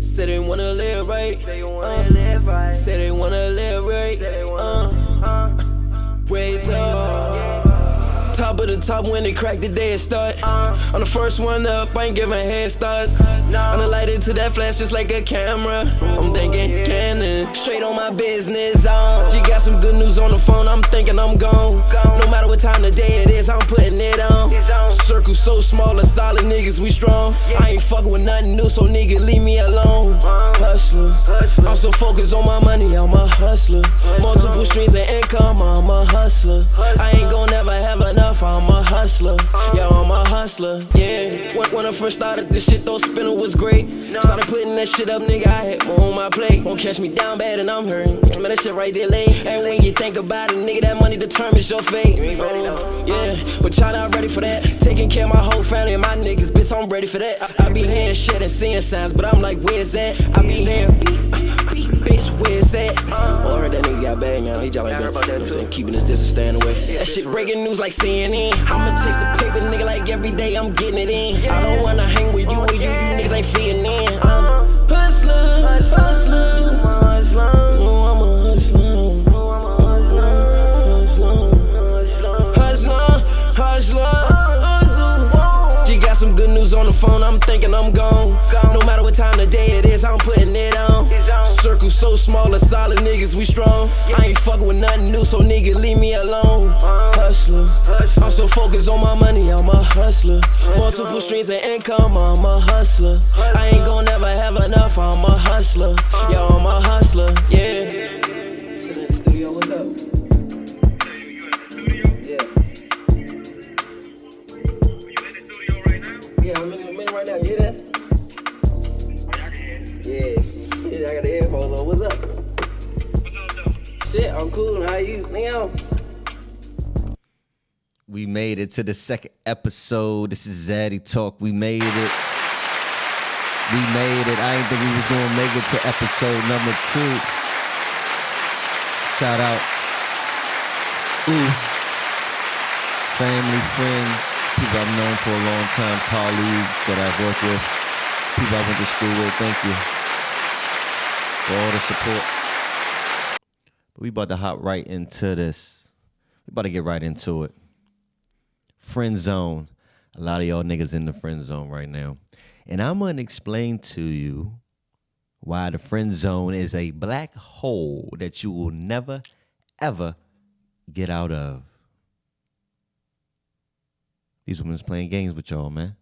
Say they wanna live right. Say they wanna live right. Wait up. Top of the top when they crack the day it start. On the first one up, I ain't giving head starts. On the light into that flash just like a camera. I'm thinking Canon, straight on my business on. She got some good news on the phone, I'm thinking I'm gone. No matter what time of day it is, I'm putting it on. Circle so small, a solid niggas, we strong. I ain't fucking with nothing new, so nigga leave me alone. Hustler, I'm so focused on my money, I'm a hustler. Multiple streams of income, I'm a hustler. I ain't gon' never have enough, I'm a hustler. Yeah, I'm a hustler, yeah. When I first started this shit, though, spinning was great. Started putting that shit up, nigga, I had more on my plate. Won't catch me down bad and I'm hurting. Man, that shit right there late. And when you think about it, nigga, that money determines your fate. Yeah, but y'all not ready for that. Taking care of my whole family and my niggas, bitch, I'm ready for that. I be hearing shit and seeing signs, but I'm like, where's that? I be hearing bitch, where's that? Oh, I heard that nigga got bad, man. He just like that. You know what I'm saying? Keeping his distance, staying away. That shit breaking news like CNN. I'ma chase the paper, nigga, like every day I'm getting it in. I don't wanna hang with you or you niggas ain't fitting in. Hustler, hustler. Oh, I'm a hustler. She got some good news on the phone, I'm thinking I'm gone. No matter what time of day it is, I'm putting it on. Circle so small, a solid niggas, we strong. I ain't fucking with nothing new, so nigga leave me alone. Hustler, I'm so focused on my money, I'm a hustler. Multiple streams of income, I'm a hustler. I ain't gon' never have enough, I'm a hustler. Yo, I'm a hustler, yeah. Sitting in the studio, what's up? Yeah, I'm in right now. You hear that? Yeah, I got the headphones on. What's up? Shit, I'm cool. How you? Leon? We made it to the second episode. This is ZADDY TLK. We made it. I didn't think we was gonna make it to episode number 2. Shout out. Family, friends, people I've known for a long time, colleagues that I've worked with, people I went to school with. Thank you for all the support. But we about to hop right into this. We about to get right into it. Friend zone. A lot of y'all niggas in the friend zone right now. And I'm going to explain to you why the friend zone is a black hole that you will never, ever get out of. These women's playing games with y'all, man.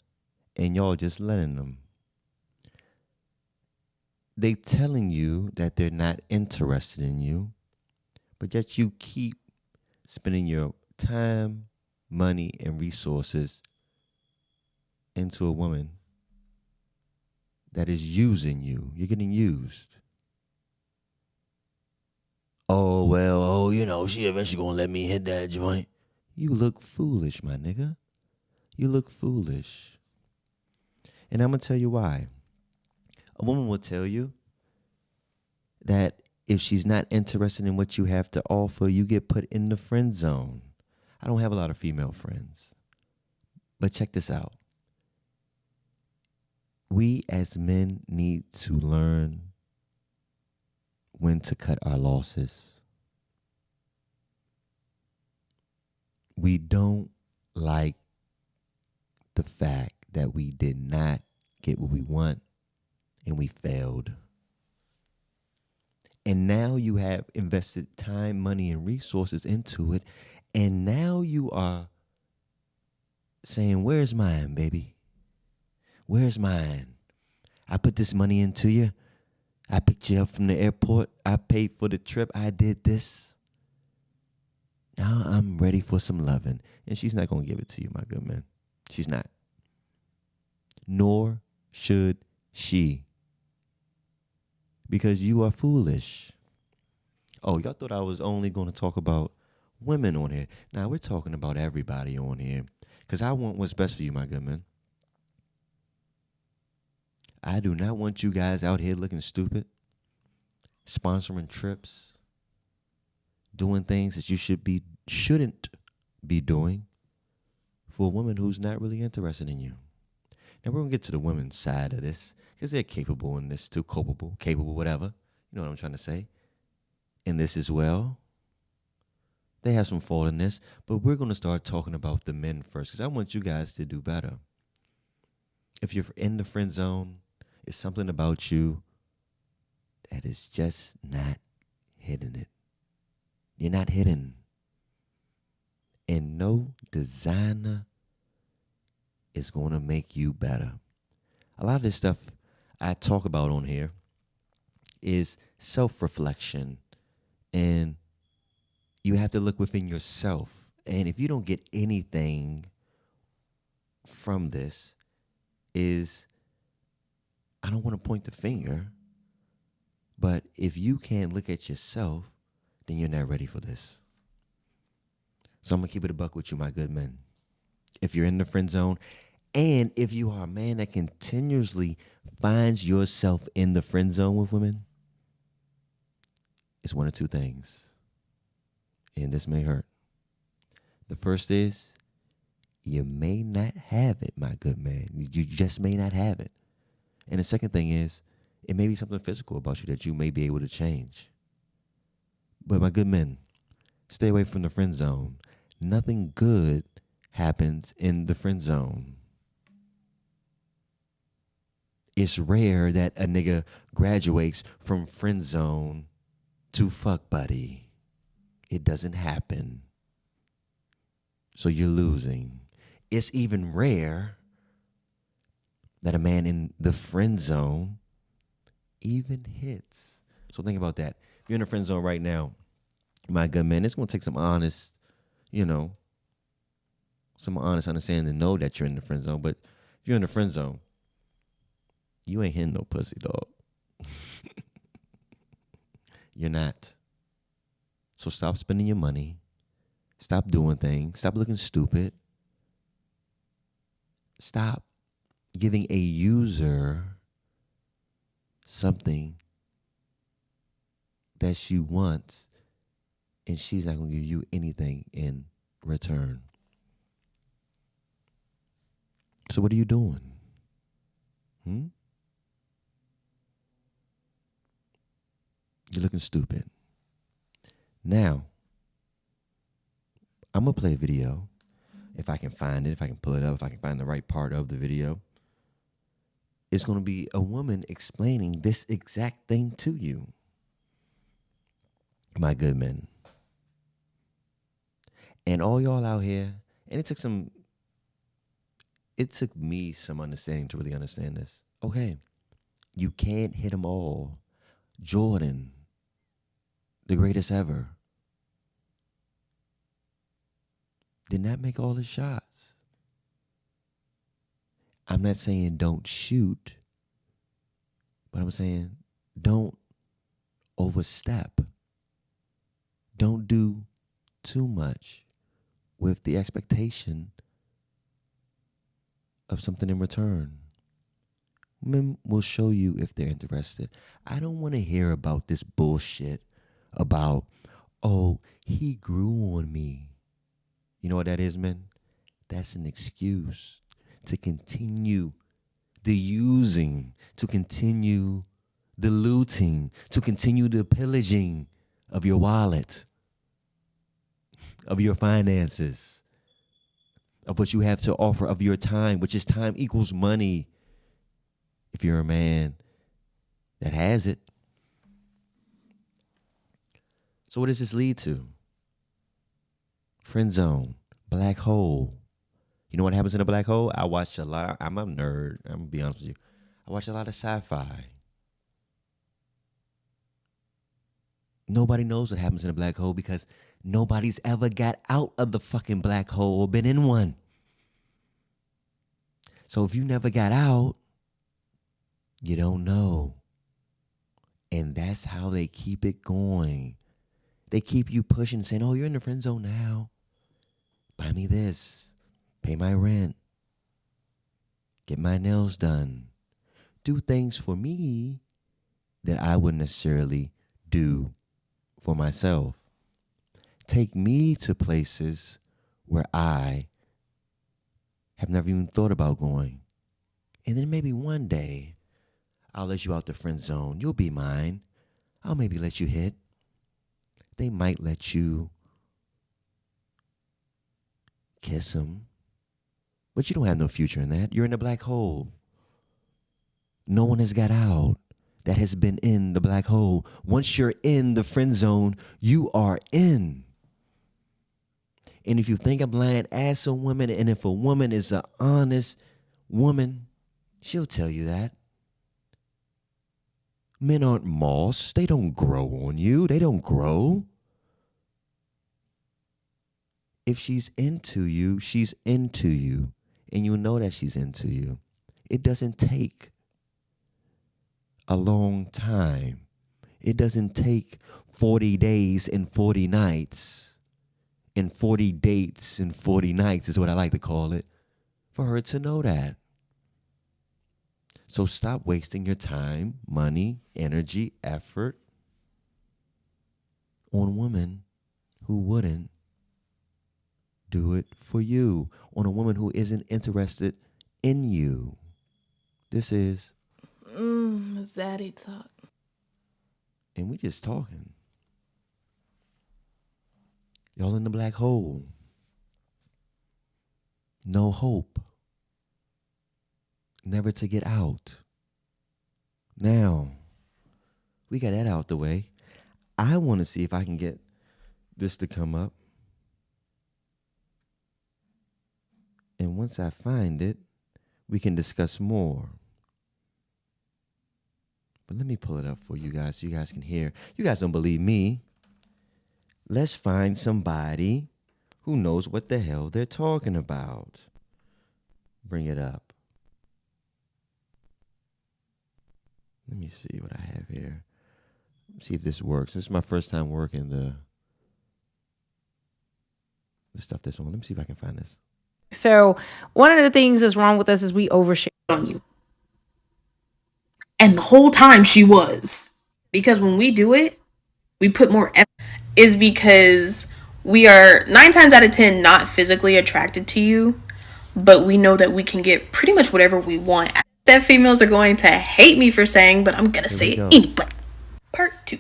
And y'all just letting them. They telling you that they're not interested in you, but yet you keep spending your time, money, and resources into a woman that is using you. You're getting used. Oh, well, she eventually gonna let me hit that joint. You look foolish, my nigga. You look foolish. And I'm going to tell you why. A woman will tell you that if she's not interested in what you have to offer, you get put in the friend zone. I don't have a lot of female friends. But check this out. We as men need to learn when to cut our losses. We don't like the fact that we did not get what we want and we failed. And now you have invested time, money, and resources into it. And now you are saying, where's mine, baby? Where's mine? I put this money into you. I picked you up from the airport. I paid for the trip. I did this. Now I'm ready for some loving. And she's not going to give it to you, my good man. She's not. Nor should she. Because you are foolish. Oh, y'all thought I was only going to talk about women on here. Now we're talking about everybody on here. Because I want what's best for you, my good man. I do not want you guys out here looking stupid, sponsoring trips, doing things that you shouldn't be doing for a woman who's not really interested in you. Now we're gonna get to the women's side of this because they're capable in this too, capable, whatever. You know what I'm trying to say. In this as well. They have some fault in this, but we're gonna start talking about the men first because I want you guys to do better. If you're in the friend zone, it's something about you that is just not hitting it. You're not hitting. And no designer is going to make you better. A lot of this stuff I talk about on here is self-reflection. And you have to look within yourself. And if you don't get anything from this, I don't want to point the finger, but if you can't look at yourself, then you're not ready for this. So I'm going to keep it a buck with you, my good men. If you're in the friend zone, and if you are a man that continuously finds yourself in the friend zone with women, it's one of two things. And this may hurt. The first is, you may not have it, my good man. You just may not have it. And the second thing is, it may be something physical about you that you may be able to change. But my good men, stay away from the friend zone. Nothing good happens in the friend zone. It's rare that a nigga graduates from friend zone to fuck buddy. It doesn't happen. So you're losing. It's even rare that a man in the friend zone even hits. So think about that. If you're in the friend zone right now, my good man, it's going to take some honest, some honest understanding to know that you're in the friend zone. But if you're in the friend zone, you ain't hitting no pussy, dog. You're not. So stop spending your money. Stop doing things. Stop looking stupid. Stop giving a user something that she wants, and she's not going to give you anything in return. So what are you doing? You're looking stupid. Now, I'm going to play a video. If I can find it, if I can pull it up, if I can find the right part of the video. It's going to be a woman explaining this exact thing to you. My good men. And all y'all out here, and it took me some understanding to really understand this. Okay, you can't hit them all. Jordan, the greatest ever, did not make all his shots. I'm not saying don't shoot, but I'm saying don't overstep. Don't do too much with the expectation of something in return. Men will show you if they're interested. I don't want to hear about this bullshit about, oh, he grew on me. You know what that is, men? That's an excuse to continue the using, to continue the looting, to continue the pillaging of your wallet, of your finances, of what you have to offer, of your time, which is time equals money. If you're a man that has it. So what does this lead to? Friend zone, black hole. You know what happens in a black hole? I watch a lot. I'm a nerd. I'm going to be honest with you. I watch a lot of sci-fi. Nobody knows what happens in a black hole because nobody's ever got out of the fucking black hole or been in one. So if you never got out, you don't know. And that's how they keep it going. They keep you pushing, saying, oh, you're in the friend zone now. Buy me this. Pay my rent. Get my nails done. Do things for me that I wouldn't necessarily do for myself. Take me to places where I have never even thought about going. And then maybe one day, I'll let you out the friend zone. You'll be mine. I'll maybe let you hit. They might let you kiss them. But you don't have no future in that. You're in the black hole. No one has got out that has been in the black hole. Once you're in the friend zone, you are in. And if you think I'm lying, ask a woman, and if a woman is an honest woman, she'll tell you that. Men aren't moss. They don't grow on you. They don't grow. If she's into you, she's into you. And you know that she's into you. It doesn't take a long time. It doesn't take 40 days and 40 nights and 40 dates and 40 nights is what I like to call it, for her to know that. So stop wasting your time, money, energy, effort on women who wouldn't do it for you, on a woman who isn't interested in you. This is ZADDY TLK. And we just talking. Y'all in the black hole. No hope. Never to get out. Now, we got that out the way. I want to see if I can get this to come up. And once I find it, we can discuss more. But let me pull it up for you guys so you guys can hear. You guys don't believe me. Let's find somebody who knows what the hell they're talking about. Bring it up. Let me see what I have here. See if this works. This is my first time working the stuff that's on. Let me see if I can find this. So one of the things that's wrong with us is we overshare On you. And the whole time she was. Because when we do it, we put more effort. Is because we are 9 times out of 10 not physically attracted to you, but we know that we can get pretty much whatever we want. That females are going to hate me for saying, but I'm gonna say it anyway. Part 2.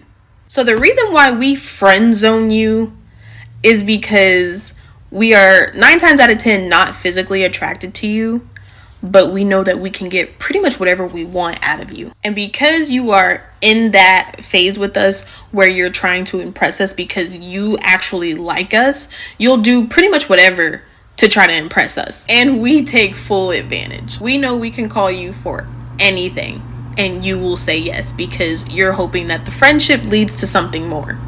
So the reason why we friend zone you is because we are 9 times out of 10 not physically attracted to you, but we know that we can get pretty much whatever we want out of you. And because you are in that phase with us where you're trying to impress us because you actually like us, you'll do pretty much whatever to try to impress us. And we take full advantage. We know we can call you for anything and you will say yes because you're hoping that the friendship leads to something more.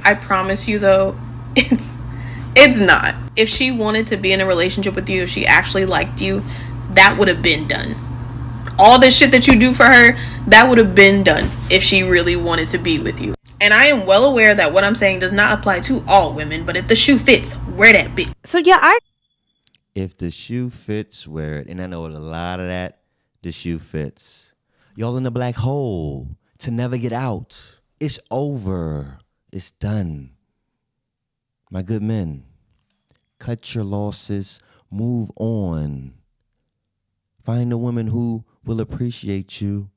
I promise you though, it's not. If she wanted to be in a relationship with you, if she actually liked you, that would have been done. All the shit that you do for her, that would have been done if she really wanted to be with you. And I am well aware that what I'm saying does not apply to all women, but if the shoe fits, wear that bitch. So yeah, If the shoe fits, wear it. And I know a lot of that, the shoe fits. Y'all in the black hole to never get out. It's over. It's done. My good men, cut your losses, move on. Find a woman who will appreciate you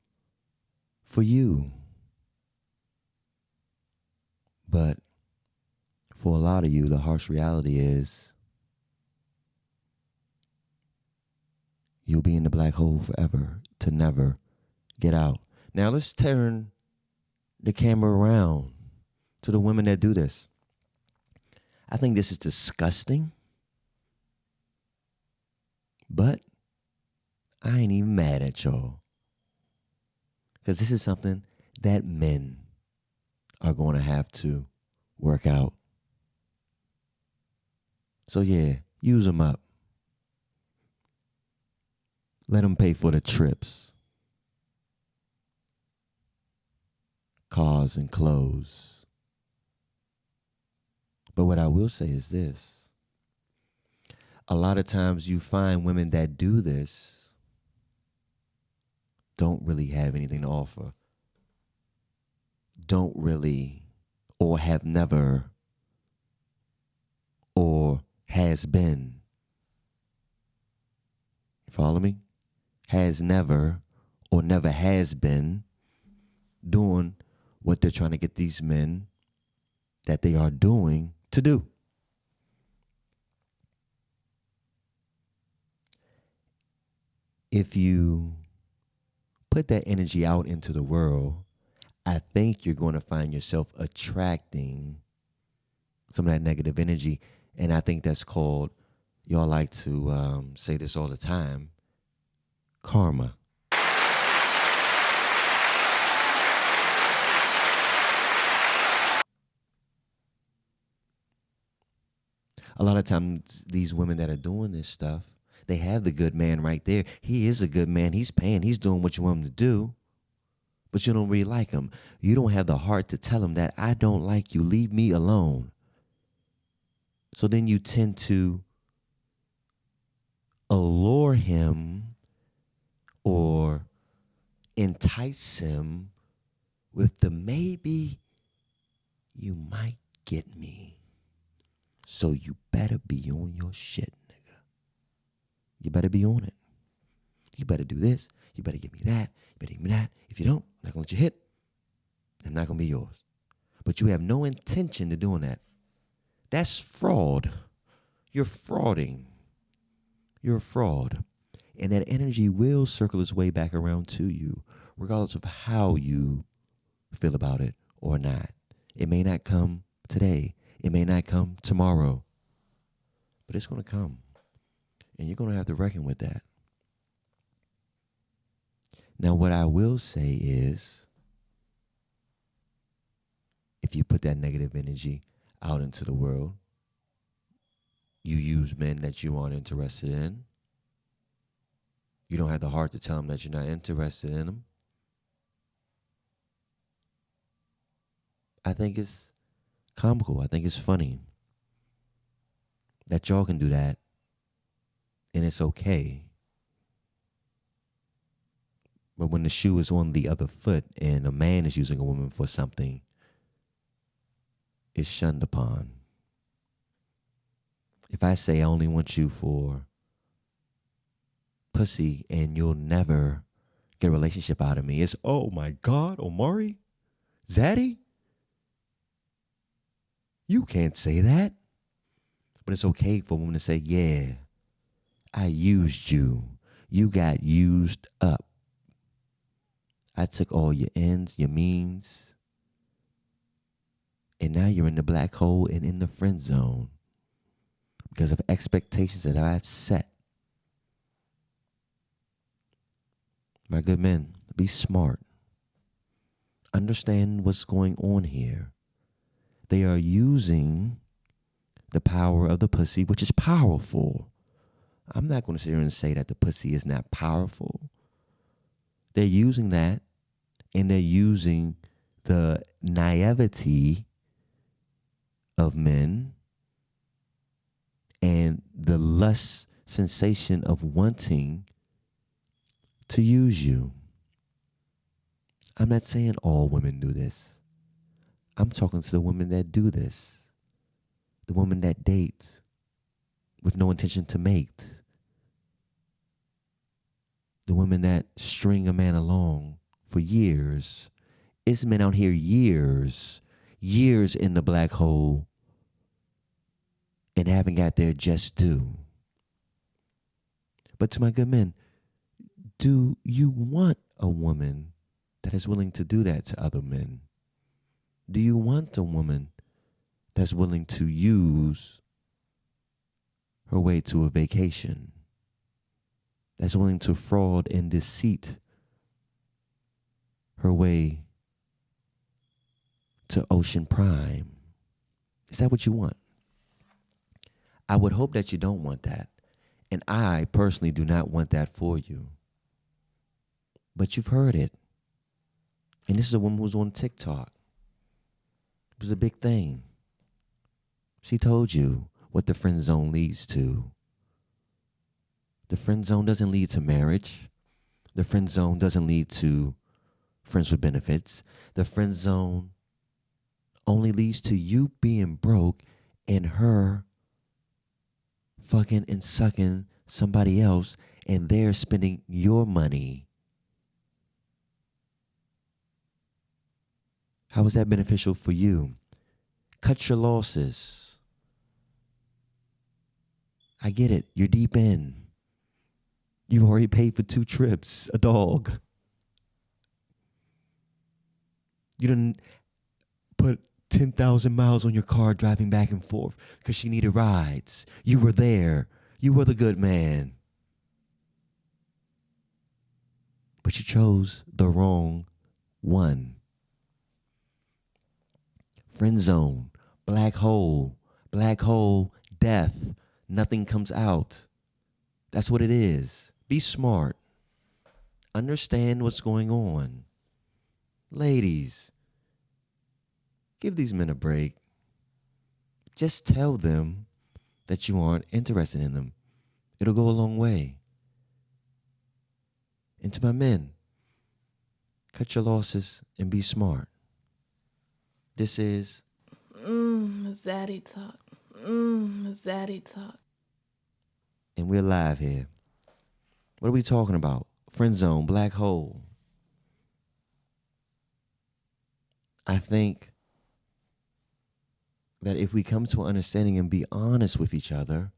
for you. But for a lot of you, the harsh reality is you'll be in the black hole forever to never get out. Now let's turn the camera around to the women that do this. I think this is disgusting, but I ain't even mad at y'all. Because this is something that men are going to have to work out. So yeah, use them up. Let them pay for the trips, cars and clothes. But what I will say is this. A lot of times you find women that do this don't really have anything to offer. Don't really, or have never, or has been Follow me? Has never or never has been doing what they're trying to get these men that they are doing to do. If you put that energy out into the world, I think you're going to find yourself attracting some of that negative energy. And I think that's called, y'all like to say this all the time, karma. A lot of times these women that are doing this stuff, they have the good man right there. He is a good man. He's paying. He's doing what you want him to do. But you don't really like him. You don't have the heart to tell him that I don't like you. Leave me alone. So then you tend to allure him or entice him with the maybe you might get me. So you better be on your shit, nigga. You better be on it. You better do this. You better give me that. You better give me that. If you don't, I'm not going to let you hit. I'm not going to be yours. But you have no intention of doing that. That's fraud. You're frauding. You're a fraud. And that energy will circle its way back around to you, regardless of how you feel about it or not. It may not come today. It may not come tomorrow. But it's going to come. And you're going to have to reckon with that. Now, what I will say is, if you put that negative energy out into the world, you use men that you aren't interested in. You don't have the heart to tell them that you're not interested in them. I think it's comical. I think it's funny that y'all can do that, and it's okay. But when the shoe is on the other foot and a man is using a woman for something, it's shunned upon. If I say I only want you for pussy and you'll never get a relationship out of me, it's, oh my God, Omari? Zaddy? You can't say that. But it's okay for a woman to say, yeah, I used you. You got used up. I took all your ends, your means, and now you're in the black hole and in the friend zone because of expectations that I've set. My good men, be smart. Understand what's going on here. They are using the power of the pussy, which is powerful. I'm not going to sit here and say that the pussy is not powerful. They're using that, and they're using the naivety of men and the lust sensation of wanting to use you. I'm not saying all women do this. I'm talking to the women that do this. The women that date with no intention to mate. The women that string a man along for years. It's men out here years in the black hole and haven't got their just due. But to my good men, do you want a woman that is willing to do that to other men? Do you want a woman that's willing to use her way to a vacation? That's willing to fraud and deceit her way to Ocean Prime? Is that what you want? I would hope that you don't want that. And I personally do not want that for you. But you've heard it. And this is a woman who's on TikTok. It was a big thing. She told you what the friend zone leads to. The friend zone doesn't lead to marriage. The friend zone doesn't lead to friends with benefits. The friend zone only leads to you being broke and her fucking and sucking somebody else and they're spending your money. How is that beneficial for you? Cut your losses. I get it. You're deep in. You've already paid for 2 trips, a dog. You didn't put 10,000 miles on your car driving back and forth because she needed rides. You were there. You were the good man. But you chose the wrong one. Friend zone, black hole, death. Nothing comes out. That's what it is. Be smart. Understand what's going on. Ladies, give these men a break. Just tell them that you aren't interested in them. It'll go a long way. And to my men, cut your losses and be smart. This is Zaddy Talk. Zaddy Talk. And we're live here. What are we talking about? Friend zone, black hole. I think that if we come to an understanding and be honest with each other,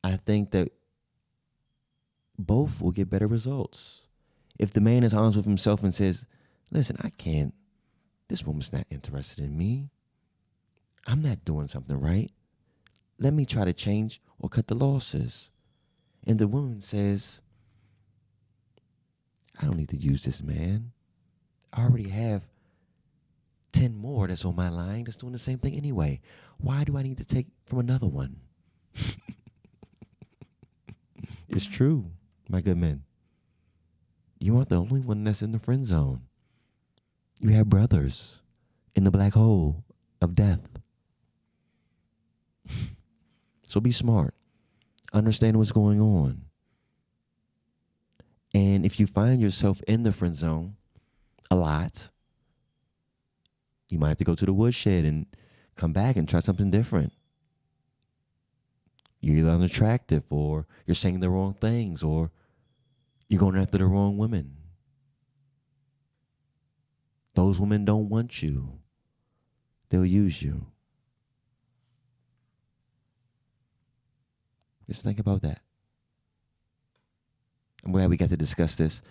I think that both will get better results. If the man is honest with himself and says, listen, this woman's not interested in me. I'm not doing something right. Let me try to change or cut the losses. And the woman says, I don't need to use this man. I already have 10 more that's on my line that's doing the same thing anyway. Why do I need to take from another one? It's true, my good men. You aren't the only one that's in the friend zone. You have brothers in the black hole of death. So be smart. Understand what's going on. And if you find yourself in the friend zone a lot, you might have to go to the woodshed and come back and try something different. You're either unattractive, or you're saying the wrong things, or you're going after the wrong women. Those women don't want you. They'll use you. Just think about that. I'm glad we got to discuss this.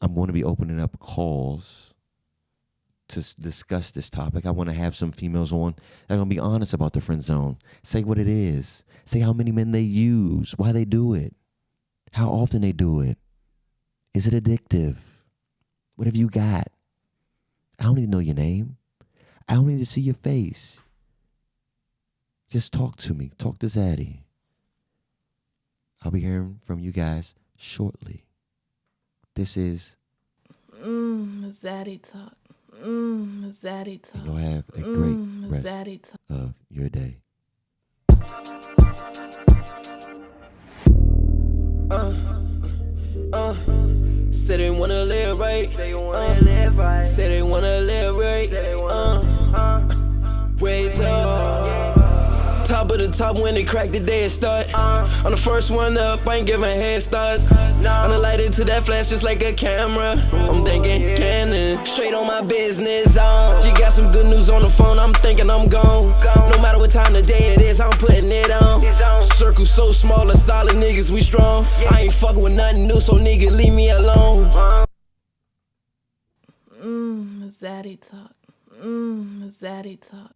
I'm going to be opening up calls to discuss this topic. I want to have some females on that are going to be honest about the friend zone. Say what it is. Say how many men they use, why they do it, how often they do it. Is it addictive? What have you got? I don't need to know your name. I don't need to see your face. Just talk to me. Talk to Zaddy. I'll be hearing from you guys shortly. This is Zaddy Talk. Zaddy Talk. And you'll have a great rest of your day. Say they wanna live right. Say they wanna live right. Wait up. Top of the top when they crack the day it start. On the first one up, I ain't giving head starts. On the light into that flash just like a camera. I'm thinking Canon. Straight on my business on. She got some good news on the phone, I'm thinking I'm gone. No matter what time of day it is, I'm putting it on. Circle so small, a solid niggas, we strong. I ain't fucking with nothing new, so nigga, leave me alone. Zaddy Talk. Zaddy Talk.